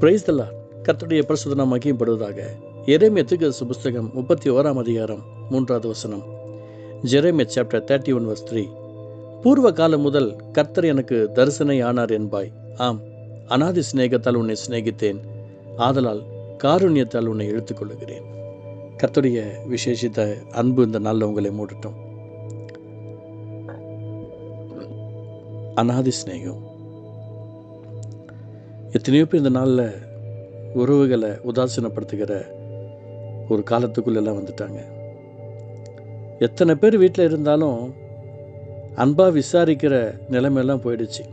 Praise the Lord. கர்த்தருடைய பரிசுத்த நாமம் மகிமைப்படுவதாக. எரேமியா தீர்க்கதரிசி புஸ்தகம் 31ஆம் அதிகாரம் 3வது வசனம். Jeremiah chapter 31 verse 3. பூர்வ காலம் முதல் கர்த்தர் எனக்கு தரிசனை ஆனார் என்பாய். ஆம், அநாதி சிநேகத்தால் உன்னை சிநேகித்தேன், ஆதலால் காருண்யத்தால் உன்னை இழுத்துக்கொள்ளுகிறேன். கர்த்தருடைய விசேஷித்த அன்பு இந்த நாளில் உங்களை மூடட்டும். அநாதி சிநேகம். எத்தனையோ பேர் இந்த நாளில் உறவுகளை உதாசீனப்படுத்துகிற ஒரு காலத்துக்குள்ளெல்லாம் வந்துட்டாங்க. எத்தனை பேர் வீட்டில் இருந்தாலும் அன்பாக விசாரிக்கிற நிலைமையெல்லாம் போயிடுச்சு.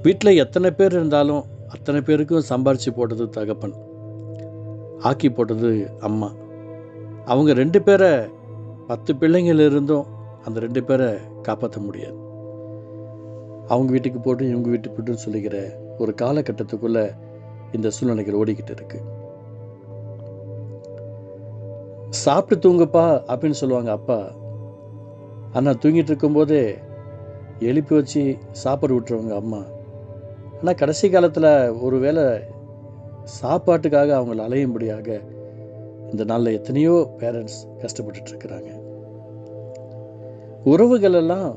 வீட்டில் எத்தனை பேர் இருந்தாலும் அத்தனை பேருக்கும் சம்பாரித்து போட்டது தகப்பன், ஆக்கி போட்டது அம்மா. அவங்க 2 பேரை 10 பிள்ளைங்கள் இருந்தும் அந்த 2 பேரை காப்பாற்ற முடியாது. அவங்க வீட்டுக்கு போட்டு இவங்க வீட்டுக்கு போட்டுன்னு சொல்லிக்கிற ஒரு காலகட்டத்துக்குள்ளே இந்த சூழ்நிலைகள் ஓடிக்கிட்டு இருக்கு. சாப்பிட்டு தூங்குப்பா அப்படின்னு சொல்லுவாங்க அப்பா. ஆனால் தூங்கிட்டு இருக்கும்போதே எழுப்பி வச்சு சாப்பாடு விட்டுருவாங்க அம்மா. ஆனால் கடைசி காலத்தில் ஒரு வேளை சாப்பாட்டுக்காக அவங்கள அலையும்படியாக இந்த நாளில் எத்தனையோ பேரண்ட்ஸ் கஷ்டப்பட்டுருக்கிறாங்க. உறவுகள் எல்லாம்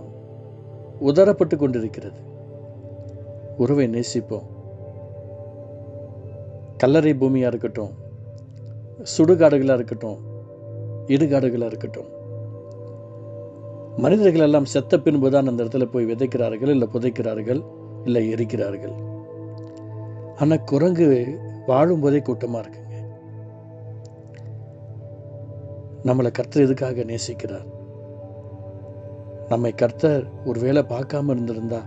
உதறப்பட்டு கொண்டிருக்கிறது. உறவை நேசிப்போம். கல்லறை பூமியாக இருக்கட்டும், சுடுகாடுகளாக இருக்கட்டும், இடுகாடுகளாக இருக்கட்டும், மனிதர்கள் எல்லாம் செத்த பின்பு தான் அந்த இடத்துல போய் விதைக்கிறார்கள், இல்லை புதைக்கிறார்கள், இல்லை எரிக்கிறார்கள். ஆனால் குரங்கு வாழும்போதே கூட்டமாக இருக்குங்க. நம்மளை கர்த்தர் எதுக்காக நேசிக்கிறார்? நம்மை கர்த்தர் ஒரு வேளை பார்க்காம இருந்திருந்தா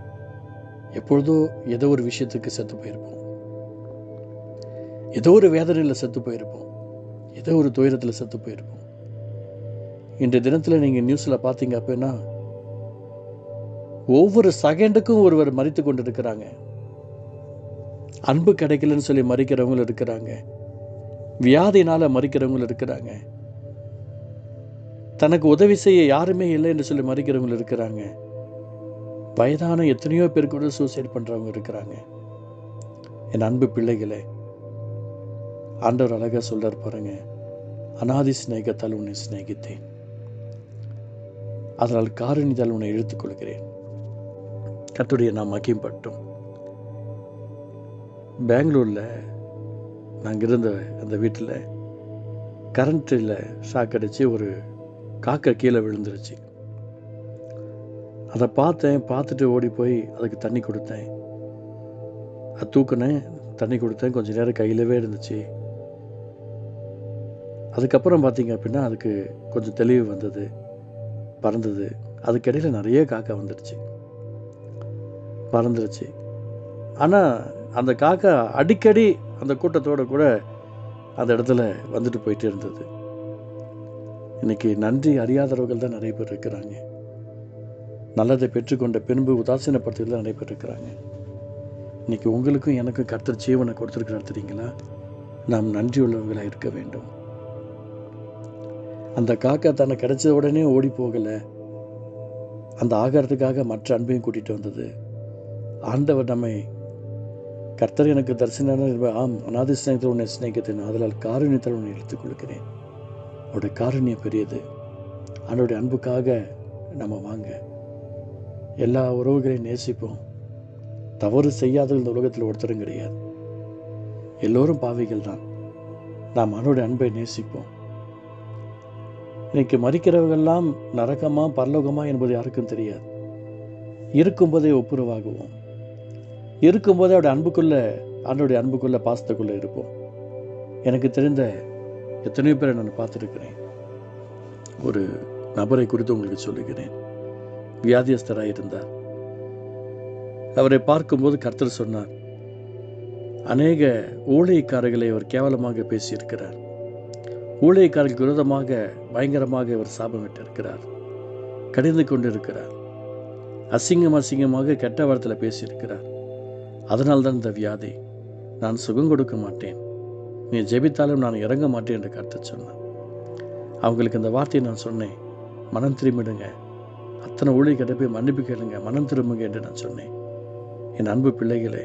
எப்பொழுதோ ஏதோ ஒரு விஷயத்துக்கு செத்து போயிருப்போம், ஏதோ ஒரு வேதனையில் செத்து போயிருப்போம், ஏதோ ஒரு துயரத்தில் செத்து போயிருப்போம். இன்றைய தினத்தில் நீங்கள் நியூஸில் பார்த்தீங்க அப்படின்னா ஒவ்வொரு செகண்டுக்கும் ஒருவர் மரித்து கொண்டு இருக்கிறாங்க. அன்பு கிடைக்கலன்னு சொல்லி மறிக்கிறவங்களும் இருக்கிறாங்க, வியாதினால மறிக்கிறவங்களும் இருக்கிறாங்க, தனக்கு உதவி செய்ய யாருமே இல்லை என்று சொல்லி மறிக்கிறவங்க இருக்கிறாங்க, வயதான எத்தனையோ பேர் கூட சூசைட் பண்ணுறவங்க இருக்கிறாங்க. என் அன்பு பிள்ளைகளே, ஆண்டவர் அழகாக சொல்றார் பாருங்க, அநாதி சிநேகத்தால் உன்னை சிநேகித்தேன், அதனால் காருண்யத்தால் உன்னை இழுத்துக் கொள்கிறேன். கர்த்தருடைய நாம் மகிமைப்பட்டோம். பெங்களூரில் நாங்கள் இருந்த அந்த வீட்டில் கரண்ட்டில் ஷாக் அடித்து ஒரு காக்கை கீழே விழுந்துருச்சு. அதை பார்த்துட்டு ஓடி போய் அதுக்கு தண்ணி கொடுத்தேன். அது தூக்கினேன், தண்ணி கொடுத்தேன், கொஞ்சம் நேரம் கையிலவே இருந்துச்சு. அதுக்கப்புறம் பார்த்தீங்க அப்படின்னா அதுக்கு கொஞ்சம் தெளிவு வந்தது, பறந்தது. அதுக்கிடையில் நிறைய காக்கா பறந்துருச்சு. ஆனால் அந்த காக்கா அடிக்கடி அந்த கூட்டத்தோடு கூட அந்த இடத்துல வந்துட்டு போயிட்டு இருந்தது. இன்னைக்கு நன்றி அறியாதவர்கள் தான் நிறைய பேர் இருக்கிறாங்க. நல்லதை பெற்றுக்கொண்ட பின்பு உதாசீனப்படுத்துதல் தான் நிறைய பேர் இருக்கிறாங்க. இன்னைக்கு உங்களுக்கும் எனக்கும் கர்த்தர் ஜீவனை கொடுத்துருக்கிறார் தெரியுங்களா? நாம் நன்றி உள்ளவர்களாக இருக்க வேண்டும். அந்த காக்கா தன்னை கிடைச்ச உடனே ஓடி போகலை, அந்த ஆகாரத்துக்காக மற்ற அன்பையும் கூட்டிகிட்டு வந்தது. ஆண்டவர் நம்மை கர்த்தர் எனக்கு தரிசனம், ஆம், அநாதி சிநேகத்தில் உன்னை சிநேகித்தேன், அதனால் காருண்யத்தால் உன்னை எடுத்துக் கொள்கிறேன். அவருடைய காருண்யம் பெரியது. அவருடைய அன்புக்காக நம்ம வாங்க, எல்லா உறவுகளையும் நேசிப்போம். தவறு செய்யாத இந்த உலகத்தில் ஒருத்தரும் கிடையாது, எல்லோரும் பாவிகள் தான். நாம் அவருடைய அன்பை நேசிப்போம். இன்னைக்கு மறிக்கிறவர்கள்லாம் நரகமா பரலோகமா என்பது யாருக்கும் தெரியாது. இருக்கும்போதே ஒப்புரவாகுவோம். இருக்கும்போதே அவருடைய அன்புக்குள்ள பாசத்துக்குள்ளே இருப்போம். எனக்கு தெரிந்த எத்தனையோ பேரை நான் பார்த்துருக்கிறேன். ஒரு நபரை குறித்து உங்களுக்கு சொல்லுகிறேன். வியாதியஸ்தராக இருந்தார். அவரை பார்க்கும்போது கர்த்தர் சொன்னார், அநேக ஊழியக்காரர்களை அவர் கேவலமாக பேசியிருக்கிறார், ஊழியக்காரர்களுக்கு விரோதமாக பயங்கரமாக இவர் சாபமிட்டிருக்கிறார், கடிந்து கொண்டிருக்கிறார், அசிங்கமாக கெட்ட வார்த்தையில் பேசியிருக்கிறார். அதனால்தான் இந்த வியாதி. நான் சுகம் கொடுக்க மாட்டேன், நீ ஜெபித்தாலும் நான் இறங்க மாட்டேன் என்று கர்த்தர் சொன்னார். அவங்களுக்கு இந்த வார்த்தையை நான் சொன்னேன், மனம் திரும்பிடுங்க, அத்தனை ஊழியர்கிட்ட போய் மன்னிப்பு கேளுங்க, மனம் திரும்புங்க என்று நான் சொன்னேன். என் அன்பு பிள்ளைகளே,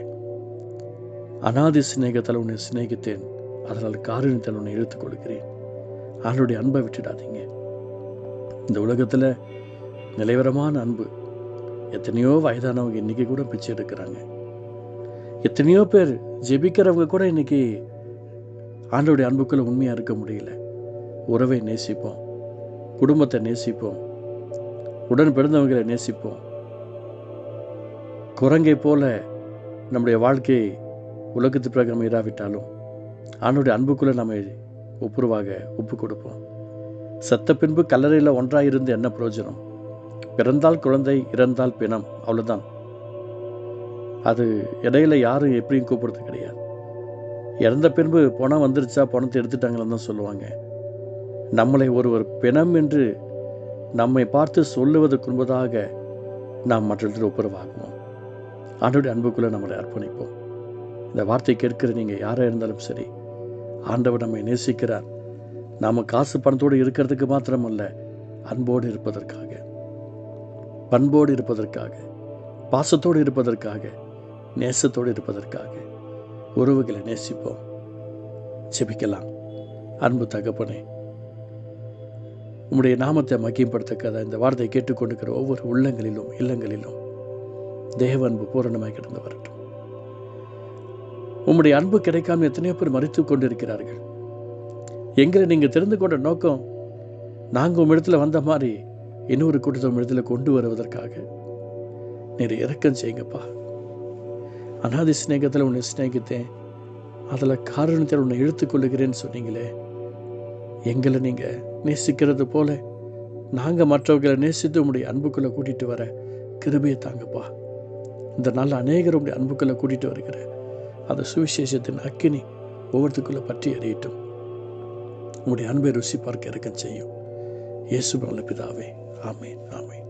அநாதி சிநேகத்தால் உன்னை சிநேகித்தேன், அதனால் காருண்யத்தால் உன்னை இழுத்துக் கொள்கிறேன். ஆண்டவருடைய அன்பை விட்டுடாதீங்க. இந்த உலகத்தில் நிலைவரமான அன்பு. எத்தனையோ வயதானவங்க இன்னைக்கு கூட பிச்சை எடுக்கிறாங்க. எத்தனையோ பேர் ஜெபிக்கிறவங்க கூட இன்னைக்கு ஆண்டவருடைய அன்புக்குள்ள உண்மையாக இருக்க முடியல. உறவை நேசிப்போம், குடும்பத்தை நேசிப்போம், உடன் பிறந்தவங்களை நேசிப்போம். குரங்கை போல நம்முடைய வாழ்க்கை உலகத்து பிரகாரம் இராவிட்டாலும் ஆண்டவருடைய அன்புக்குள்ளே நம்ம ஒப்பு கொடுப்போம். செத்த பின்பு கல்லறையில் ஒன்றாயிருந்து என்ன பிரயோஜனம்? பிறந்தால் குழந்தை, இறந்தால் பிணம், அவ்வளோதான். அது இடையில யாரும் எப்படியும் கூப்பிடுறது கிடையாது. இறந்த பின்பு பணம் வந்துருச்சா, பணத்தை எடுத்துட்டாங்கன்னு தான் சொல்லுவாங்க. நம்மளை ஒருவர் பிணம் என்று நம்மை பார்த்து சொல்லுவதற்கு முன்பதாக நாம் மற்றவர்கள் ஒப்புரவாகுவோம். ஆண்டவருடைய அன்புக்குள்ளே நம்மளை அர்ப்பணிப்போம். இந்த வார்த்தை கேட்கிற நீங்கள் யாராக இருந்தாலும் சரி, ஆண்டவர் நம்மை நேசிக்கிறார். நாம் காசு பணத்தோடு இருக்கிறதுக்கு மாத்திரமல்ல, அன்போடு இருப்பதற்காக, பண்போடு இருப்பதற்காக, பாசத்தோடு இருப்பதற்காக, நேசத்தோடு இருப்பதற்காக. உறவுகளை நேசிப்போம். ஜெபிக்கலாம். அன்பு தகப்பனே, உம்முடைய நாமத்தை மகிமைப்படுத்தக்காத இந்த வார்த்தையை கேட்டுக்கொண்டிருக்கிற ஒவ்வொரு உள்ளங்களிலும் இல்லங்களிலும் தேவ அன்பு பூரணமாய் கிடந்து வரட்டும். உம்முடைய அன்பு கிடைக்காம எத்தனையோ பேர் மறித்து கொண்டிருக்கிறார்கள். எங்களை நீங்கள் தெரிந்து கொண்ட நோக்கம், நாங்கள் உம்மிடத்தில் வந்த மாதிரி இன்னொரு கூட்டத்தை உம்மிடத்தில் கொண்டு வருவதற்காக. நீர் இரக்கம் செய்யுங்கப்பா. அநாதி சிநேகத்தில் உன்னை சிநேகித்தேன், அதில் காரணத்தில் உன்னை இழுத்துக்கொள்ளுகிறேன்னு சொன்னீங்களே. எங்களை நீங்கள் நேசிக்கிறது போல நாங்கள் மற்றவர்களை நேசித்து உங்களுடைய அன்புக்குள்ளே கூட்டிகிட்டு வர கிருபையை தாங்கப்பா. இந்த நாள் அநேகர் உங்களுடைய அன்புக்குள்ளே கூட்டிகிட்டு வருகிற அந்த சுவிசேஷத்தின் அக்கினி ஒவ்வொருத்துக்குள்ளே பற்றி எறியட்டும். உங்களுடைய அன்பை ருசி பார்க்க இருக்கச் செய்யும். இயேசு நல்ல பிதாவே, ஆமேன், ஆமேன்.